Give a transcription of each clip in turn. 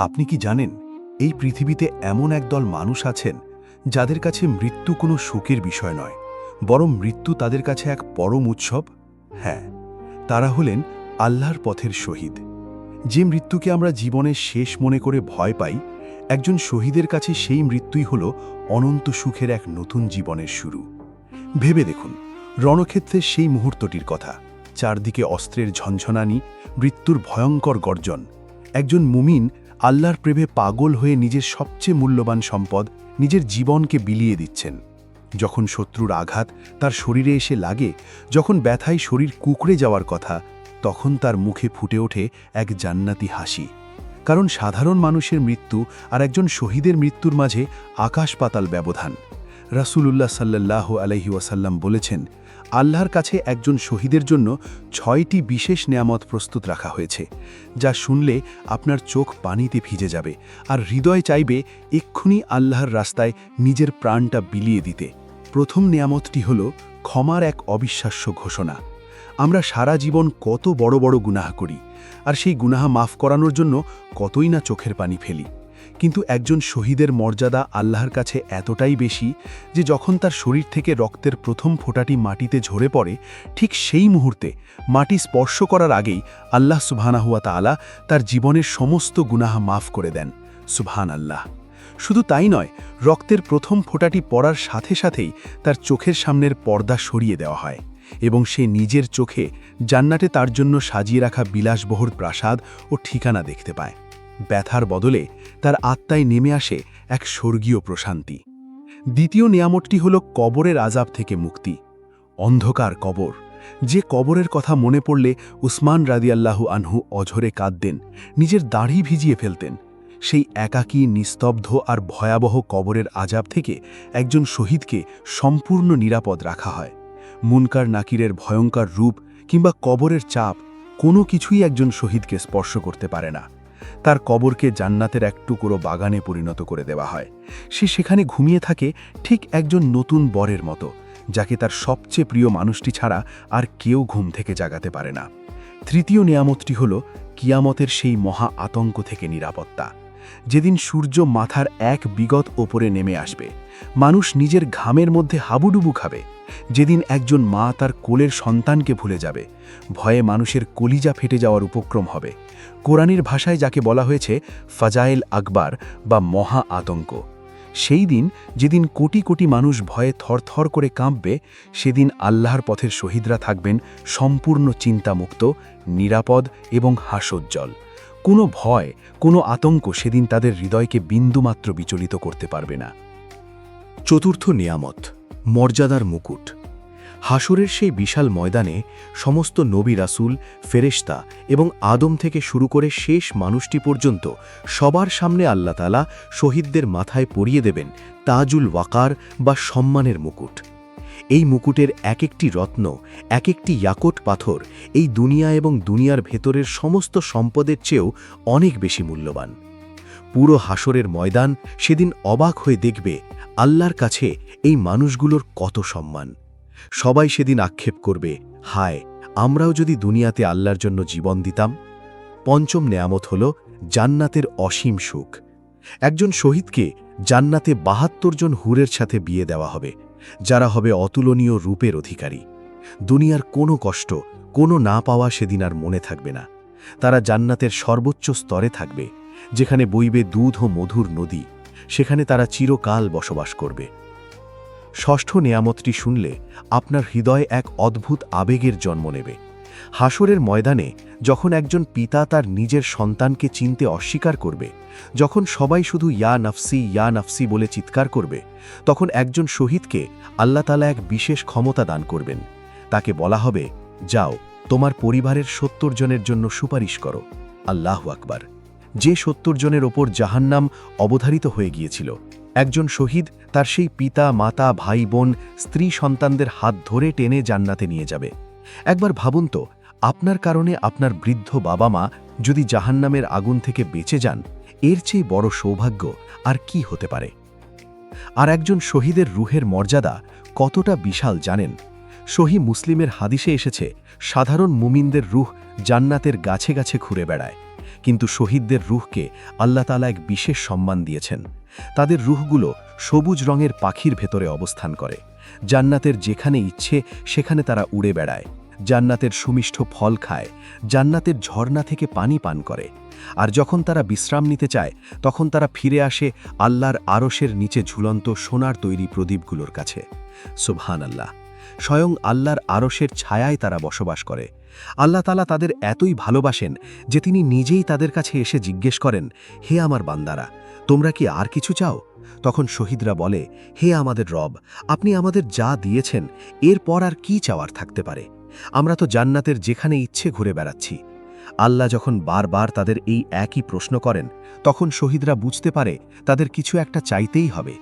আপনি কি জানেন এই পৃথিবীতে এমন একদল মানুষ আছেন যাদের কাছে মৃত্যু কোনো শোকের বিষয় নয়, বরং মৃত্যু তাদের কাছে এক পরম উৎসব। হ্যাঁ, তারা হলেন আল্লাহর পথের শহীদ। যে মৃত্যুকে আমরা জীবনের শেষ মনে করে ভয় পাই, একজন শহীদের কাছে সেই মৃত্যুই হল অনন্ত সুখের এক নতুন জীবনের শুরু। ভেবে দেখুন রণক্ষেত্রের সেই মুহূর্তটির কথা। চারদিকে অস্ত্রের ঝনঝনানি, মৃত্যুর ভয়ঙ্কর গর্জন। একজন মুমিন আল্লাহর প্রেমে পাগল হয়ে নিজের সবচেয়ে মূল্যবান সম্পদ, নিজের জীবনকে বিলিয়ে দিচ্ছেন। যখন শত্রুর আঘাত তার শরীরে এসে লাগে, যখন ব্যথায় শরীর কুঁকড়ে যাওয়ার কথা, তখন তার মুখে ফুটে ওঠে এক জান্নাতি হাসি। কারণ সাধারণ মানুষের মৃত্যু আর একজন শহীদের মৃত্যুর মাঝে আকাশ পাতাল ব্যবধান। রাসূলুল্লাহ সাল্লাল্লাহু আলাইহি ওয়াসাল্লাম বলেছেন, আল্লাহর কাছে একজন শহীদের জন্য 6টি বিশেষ নেয়ামত প্রস্তুত রাখা হয়েছে, যা শুনলে আপনার চোখ পানিতে ভিজে যাবে আর হৃদয় চাইবে এক্ষুনি আল্লাহর রাস্তায় নিজের প্রাণটা বিলিয়ে দিতে। প্রথম নেয়ামতটি হল ক্ষমার এক অবিশ্বাস্য ঘোষণা। আমরা সারা জীবন কত বড় বড় গুনাহ করি, আর সেই গুনাহ মাফ করানোর জন্য কতই না চোখের পানি ফেলি। কিন্তু একজন শহীদের মর্যাদা আল্লাহর কাছে এতটাই বেশি যে যখন তার শরীর থেকে রক্তের প্রথম ফোঁটাটি মাটিতে ঝরে পড়ে, ঠিক সেই মুহূর্তে মাটি স্পর্শ করার আগেই আল্লাহ সুবহানাহু ওয়া তাআলা তার জীবনের সমস্ত গুনাহ মাফ করে দেন। সুবহানাল্লাহ। শুধু তাই নয়, রক্তের প্রথম ফোঁটাটি পড়ার সাথে সাথেই তার চোখের সামনের পর্দা সরিয়ে দেওয়া হয় এবং সে নিজের চোখে জান্নাতে তার জন্য সাজিয়ে রাখা বিলাসবহুল প্রাসাদ ও ঠিকানা দেখতে পায়। ব্যথার বদলে তার আত্মায় নেমে আসে এক স্বর্গীয় প্রশান্তি। দ্বিতীয় নিয়ামতটি হল কবরের আযাব থেকে মুক্তি। অন্ধকার কবর, যে কবরের কথা মনে পড়লে উসমান রাদিয়াল্লাহু আনহু অঝরে কাঁদতেন, নিজের দাড়ি ভিজিয়ে ফেলতেন। সেই একাকী, নিস্তব্ধ আর ভয়াবহ কবরের আযাব থেকে একজন শহীদকে সম্পূর্ণ নিরাপদ রাখা হয়। মুনকার নাকিরের ভয়ঙ্কর রূপ কিংবা কবরের চাপ, কোনো কিছুই একজন শহীদকে স্পর্শ করতে পারে না। তার কবরকে জান্নাতের এক টুকরো বাগানে পরিণত করে দেওয়া হয়। সে সেখানে ঘুমিয়ে থাকে ঠিক একজন নতুন বরের মতো, যাকে তার সবচেয়ে প্রিয় মানুষটি ছাড়া আর কেউ ঘুম থেকে জাগাতে পারে না। তৃতীয় নেয়ামতটি হল কিয়ামতের সেই মহা আতঙ্ক থেকে নিরাপত্তা। যেদিন সূর্য মাথার এক বিগত ওপরে নেমে আসবে, মানুষ নিজের ঘামের মধ্যে হাবুডুবু খাবে। যেদিন একজন মা তার কোলের সন্তানকে ভুলে যাবে, ভয়ে মানুষের কলিজা ফেটে যাওয়ার উপক্রম হবে। কোরআনের ভাষায় যাকে বলা হয়েছে ফাজাইল আকবার বা মহা আতঙ্ক। সেই দিন যেদিন কোটি কোটি মানুষ ভয়ে থরথর করে কাঁপবে, সেদিন আল্লাহর পথের শহীদরা থাকবেন সম্পূর্ণ চিন্তামুক্ত, নিরাপদ এবং হাস্যোজ্জ্বল। কোনো ভয়, কোনো আতঙ্ক সেদিন তাদের হৃদয়কে বিন্দুমাত্র বিচলিত করতে পারবে না। চতুর্থ নিয়ামত, মর্যাদার মুকুট। হাসরের সেই বিশাল ময়দানে সমস্ত নবী, রাসূল, ফেরেশতা এবং আদম থেকে শুরু করে শেষ মানুষটি পর্যন্ত সবার সামনে আল্লাহ তাআলা শহীদদের মাথায় পরিয়ে দেবেন তাজুল ওয়াকার বা সম্মানের মুকুট। এই মুকুটের এক একটি রত্ন, এক একটি ইয়াকুত পাথর এই দুনিয়া এবং দুনিয়ার ভেতরের সমস্ত সম্পদের চেয়েও অনেক বেশি মূল্যবান। পুরো হাসরের ময়দান সেদিন অবাক হয়ে দেখবে আল্লাহর কাছে এই মানুষগুলোর কত সম্মান। সবাই সেদিন আক্ষেপ করবে, হায়, আমরাও যদি দুনিয়াতে আল্লাহর জন্য জীবন দিতাম। পঞ্চম নেয়ামত হল জান্নাতের অসীম সুখ। একজন শহীদকে জান্নাতে ৭২ জন হুরের সাথে বিয়ে দেওয়া হবে, যারা হবে অতুলনীয় রূপের অধিকারী। দুনিয়ার কোনো কষ্ট, কোনো না পাওয়া সেদিন আর মনে থাকবে না। তারা জান্নাতের সর্বোচ্চ স্তরে থাকবে, যেখানে বইবে দুধ ও মধুর নদী। সেখানে তারা চিরকাল বসবাস করবে। ষষ্ঠ নেয়ামতটি শুনলে আপনার হৃদয় এক অদ্ভুত আবেগের জন্ম নেবে। হাসরের ময়দানে যখন একজন পিতা তার নিজের সন্তানকে চিনতে অস্বীকার করবে, যখন সবাই শুধু ইয়া নাফসি, ইয়া নাফসি বলে চিৎকার করবে, তখন একজন শহীদকে আল্লাহ তাআলা এক বিশেষ ক্ষমতা দান করবেন। তাকে বলা হবে, যাও, তোমার পরিবারের ৭০ জনের জন্য সুপারিশ করো। আল্লাহু আকবার। যে ৭০ জনের ওপর জাহান্নাম অবধারিত হয়ে গিয়েছিল, একজন শহীদ তার সেই পিতা, মাতা, ভাই, বোন, স্ত্রী, সন্তানদের হাত ধরে টেনে জান্নাতে নিয়ে যাবে। একবার ভাবুন তো, আপনার কারণে আপনার বৃদ্ধ বাবা মা যদি জাহান্নামের আগুন থেকে বেঁচে যান, এর চেয়ে বড় সৌভাগ্য আর কি হতে পারে? আর একজন শহীদের রুহের মর্যাদা কতটা বিশাল জানেন? সহিহ মুসলিমের হাদিসে এসেছে, সাধারণ মুমিনদের রুহ জান্নাতের গাছে গাছে ঘুরে বেড়ায়, কিন্তু শহীদদের রূহকে আল্লাহ তাআলা এক বিশেষ সম্মান দিয়েছেন। তাদের রূহগুলো সবুজ রঙের পাখির ভেতরে অবস্থান করে। জান্নাতের যেখানে ইচ্ছে সেখানে তারা উড়ে বেড়ায়, জান্নাতের সুমিষ্ঠ ফল খায়, জান্নাতের ঝর্ণা থেকে পানি পান করে। আর যখন তারা বিশ্রাম নিতে চায় তখন তারা ফিরে আসে আল্লাহর আরশের নিচে ঝুলন্ত সোনার তৈরি প্রদীপগুলোর কাছে। সুবহানাল্লাহ! স্বয়ং আল্লাহর আরশের ছায়ায় তারা বসবাস করে। আল্লাহ তাআলা তাদের এতই ভালোবাসেন যে তিনি নিজেই তাদের কাছে এসে জিজ্ঞেস করেন, হে আমার বান্দারা, তোমরা কি আর কিছু চাও? তখন শহীদরা বলে, হে আমাদের রব, আপনি আমাদের যা দিয়েছেন এরপর আর কি চাওয়ার থাকতে পারে? আমরা তো জান্নাতের যেখানে ইচ্ছে ঘুরে বেড়াচ্ছি। আল্লাহ যখন বারবার তাদের এই একই প্রশ্ন করেন তখন শহীদরা বুঝতে পারে তাদের কিছু একটা চাইতেই হবে।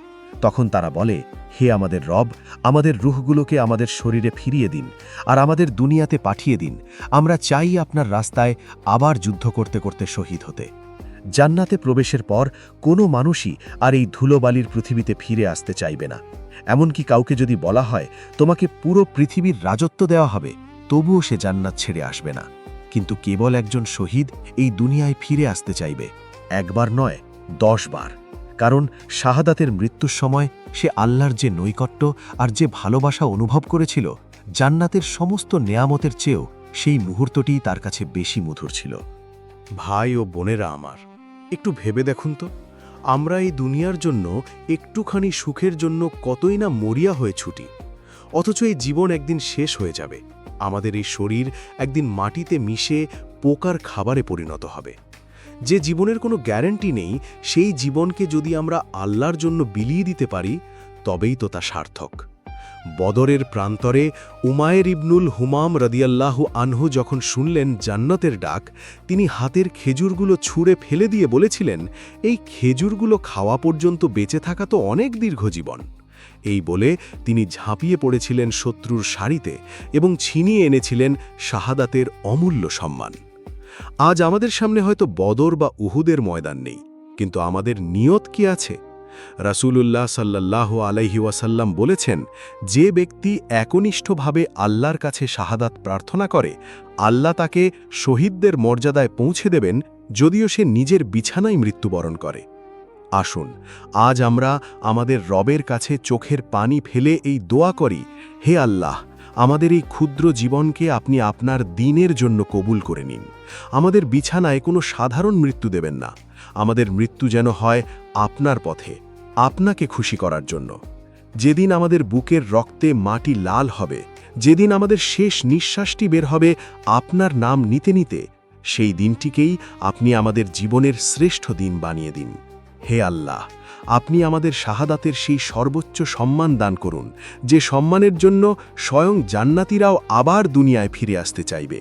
তখন তারা বলে, হে আমাদের রব, আমাদের রূহগুলোকে আমাদের শরীরে ফিরিয়ে দিন আর আমাদের দুনিয়াতে পাঠিয়ে দিন। আমরা চাই আপনার রাস্তায় আবার যুদ্ধ করতে করতে শহীদ হতে। জান্নাতে প্রবেশের পর কোনো মানুষই আর এই ধুলোবালির পৃথিবীতে ফিরে আসতে চাইবে না। এমনকি কাউকে যদি বলা হয় তোমাকে পুরো পৃথিবীর রাজত্ব দেওয়া হবে, তবুও সে জান্নাত ছেড়ে আসবে না। কিন্তু কেবল একজন শহীদ এই দুনিয়ায় ফিরে আসতে চাইবে, একবার নয় 10 বার। কারণ শাহাদাতের মৃত্যুর সময় সে আল্লাহর যে নৈকট্য আর যে ভালোবাসা অনুভব করেছিল, জান্নাতের সমস্ত নেয়ামতের চেয়েও সেই মুহূর্তটিই তার কাছে বেশি মধুর ছিল। ভাই ও বোনেরা আমার, একটু ভেবে দেখুন তো, আমরা এই দুনিয়ার জন্য একটুখানি সুখের জন্য কতই না মরিয়া হয়ে ছুটি, অথচ এই জীবন একদিন শেষ হয়ে যাবে। আমাদের এই শরীর একদিন মাটিতে মিশে পোকার খাবারে পরিণত হবে। যে জীবনের কোনো গ্যারান্টি নেই, সেই জীবনকে যদি আমরা আল্লাহর জন্য বিলিয়ে দিতে পারি তবেই তো তা সার্থক। বদরের প্রান্তরে উমায়ের ইবনুল হুমাম রাদিয়াল্লাহু আনহু যখন শুনলেন জান্নাতের ডাক, তিনি হাতের খেজুরগুলো ছুঁড়ে ফেলে দিয়ে বলেছিলেন, এই খেজুরগুলো খাওয়া পর্যন্ত বেঁচে থাকা তো অনেক দীর্ঘ জীবন। এই বলে তিনি ঝাঁপিয়ে পড়েছিলেন শত্রুর সারিতে এবং ছিনিয়ে এনেছিলেন শাহাদাতের অমূল্য সম্মান। আজ আমাদের সামনে হয়তো বদর বা উহুদের ময়দান নেই, কিন্তু আমাদের নিয়ত কি আছে? রাসূলুল্লাহ সাল্লাল্লাহু আলাইহি ওয়াসাল্লাম বলেছেন, যে ব্যক্তি একনিষ্ঠভাবে আল্লাহর কাছে শাহাদাত প্রার্থনা করে, আল্লাহ তাকে শহীদদের মর্যাদায় পৌঁছে দেবেন, যদিও সে নিজের বিছানায় মৃত্যুবরণ করে। আসুন আজ আমরা আমাদের রবের কাছে চোখের পানি ফেলে এই দোয়া করি, হে আল্লাহ, আমাদের এই ক্ষুদ্র জীবনকে আপনি আপনার দ্বীনের জন্য কবুল করে নিন। আমাদের বিছানায় কোনো সাধারণ মৃত্যু দেবেন না। আমাদের মৃত্যু যেন হয় আপনার পথে, আপনাকে খুশি করার জন্য। যেদিন আমাদের বুকের রক্তে মাটি লাল হবে, যেদিন আমাদের শেষ নিঃশ্বাসটি বের হবে আপনার নাম নিতে নিতে, সেই দিনটিকেই আপনি আমাদের জীবনের শ্রেষ্ঠ দিন বানিয়ে দিন। হে আল্লাহ, আপনি আমাদের শাহাদাতের সেই সর্বোচ্চ সম্মান দান করুন, যে সম্মানের জন্য স্বয়ং জান্নাতীরাও আবার দুনিয়ায় ফিরে আসতে চাইবে।